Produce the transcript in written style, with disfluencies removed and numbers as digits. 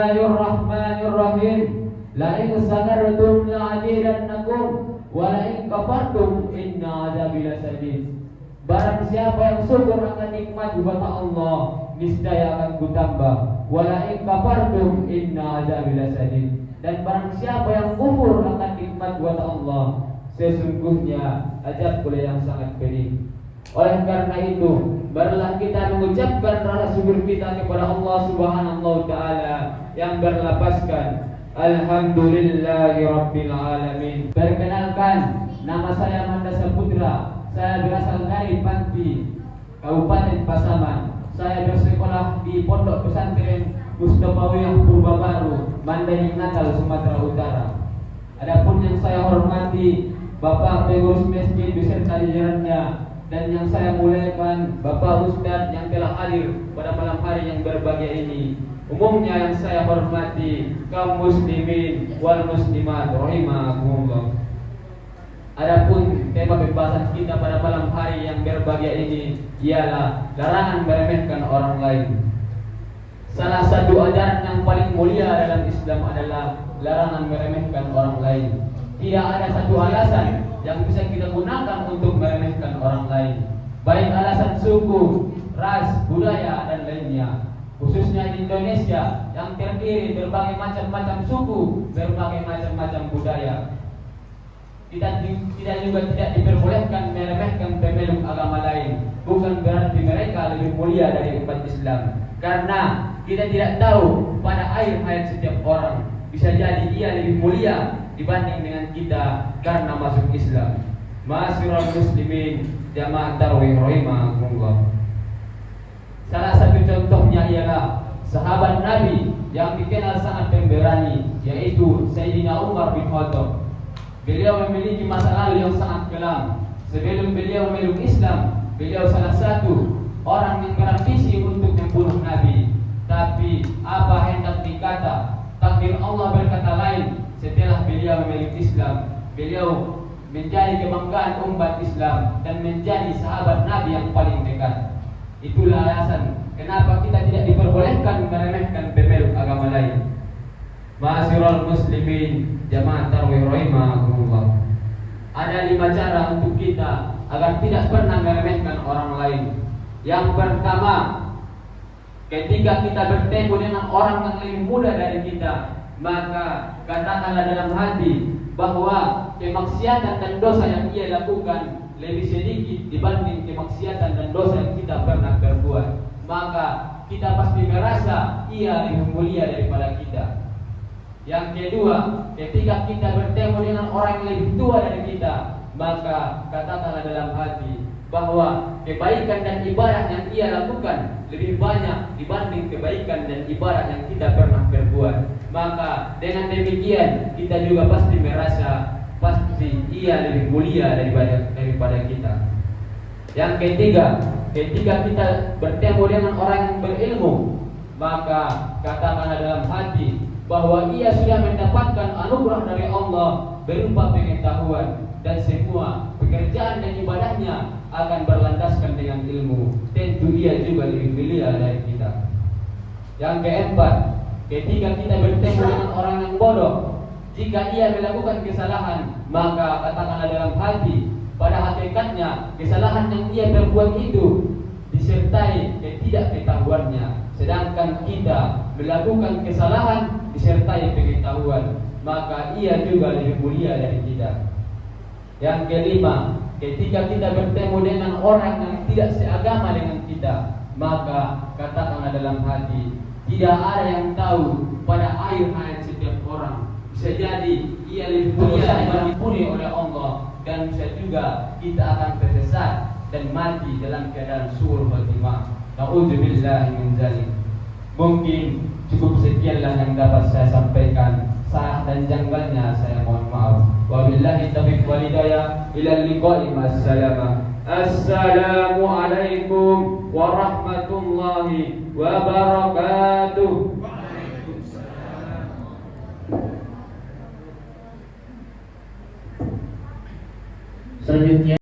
Bismillahirrahmanirrahim. La in sakartum la'azidannakum wa la in kafartum inna adzabi lasadid. Barang siapa yang syukur akan nikmat kepada Allah, niscaya akan kutambah. Wa la in kafartum inna adzabi lasadid. Dan barang siapa yang kufur akan nikmat kepada Allah, sesungguhnya azabku yang sangat pedih. Oleh karena itu, barulah kita mengucapkan rasa syukur kita kepada Allah Subhanahu wa taala yang berlapaskan alhamdulillahi rabbil alamin. Perkenalkan, nama saya Manda Saputra. Saya berasal dari Panti, Kabupaten Pasaman. Saya bersekolah di Pondok Pesantren Mustafawiyah Purbabaru, Mandailing Natal, Sumatera Utara. Adapun yang saya hormati Bapak Pengurus Masjid beserta jajarannya, dan yang saya muliakan Bapak Ustadz yang telah hadir pada malam hari yang berbahagia ini. Umumnya yang saya hormati kaum muslimin wal muslimat rahimakumullah. Adapun tema pembahasan kita pada malam hari yang berbahagia ini ialah larangan meremehkan orang lain. Salah satu ajaran yang paling mulia dalam Islam adalah larangan meremehkan orang lain. Tidak ada satu alasan yang bisa kita gunakan untuk meremehkan orang lain, baik alasan suku, ras, budaya, dan lainnya. Khususnya di Indonesia yang terdiri berbagai macam-macam suku, berbagai macam-macam budaya. Kita juga tidak diperbolehkan meremehkan pemeluk agama lain. Bukan berarti mereka lebih mulia dari umat Islam, karena kita tidak tahu pada akhir hayat setiap orang. Bisa jadi ia lebih mulia dibanding dengan kita karena masuk Islam. Ma'asyiral muslimin jamaah tarawih rahimakumullah. Salah satu contohnya ialah sahabat Nabi yang dikenal sangat pemberani, yaitu Sayyidina Umar bin Khattab. Beliau memiliki masa lalu yang sangat kelam. Sebelum beliau memeluk Islam, beliau salah satu orang yang berambisi untuk membunuh Nabi. Tapi apa hendak dikata, takdir Allah berkata lain. Setelah beliau memeluk Islam, beliau menjadi kebanggaan umat Islam dan menjadi sahabat Nabi yang paling dekat. Itulah alasan kenapa kita tidak diperbolehkan meremehkan pemeluk agama lain. Ma'asyiral muslimin jamaah tarawih rahimakumullah. Ada 5 cara untuk kita agar tidak pernah meremehkan orang lain. Yang pertama, ketika kita bertemu dengan orang yang lebih muda dari kita, maka katakanlah dalam hati bahwa kemaksiatan dan dosa yang ia lakukan lebih sedikit dibanding kemaksiatan dan dosa yang kita pernah berbuat. Maka kita pasti merasa ia lebih mulia daripada kita. Yang kedua, ketika kita bertemu dengan orang yang lebih tua dari kita, maka katakanlah dalam hati bahwa kebaikan dan ibadah yang ia lakukan lebih banyak dibanding kebaikan dan ibadah yang kita pernah berbuat. Maka dengan demikian kita juga pasti merasa pasti ia lebih mulia daripada kita. Yang ketiga, ketika kita bertemu dengan orang yang berilmu, maka katakanlah dalam hati bahwa ia sudah mendapatkan anugerah dari Allah berupa pengetahuan, dan semua pekerjaan dan ibadahnya akan berlandaskan dengan ilmu. Tentu ia juga lebih mulia dari kita. Yang keempat, ketika kita bertemu dengan orang yang bodoh, jika ia melakukan kesalahan, maka katakanlah dalam hati, pada hakikatnya kesalahan yang ia berbuat itu disertai ketidakpengetahuannya, sedangkan kita melakukan kesalahan disertai pengetahuan, maka ia juga lebih mulia dari kita. Yang kelima, ketika kita bertemu dengan orang yang tidak seagama dengan kita, maka katakanlah dalam hati, tidak ada yang tahu pada akhir hayat setiap orang. Bisa jadi ia lebih mulia dan diampuni oleh Allah, dan bisa juga kita akan tersesat dan mati dalam keadaan su'ul khatimah. Na'udzubillahi min dzalik. Mungkin cukup sekianlah yang dapat saya sampaikan. Salah dan janggalnya saya mohon maaf. Wabillahi taufiq wal hidayah. Ila liqa'i ma'assalamah. Assalamualaikum warahmatullahi wabarakatuh. Selanjutnya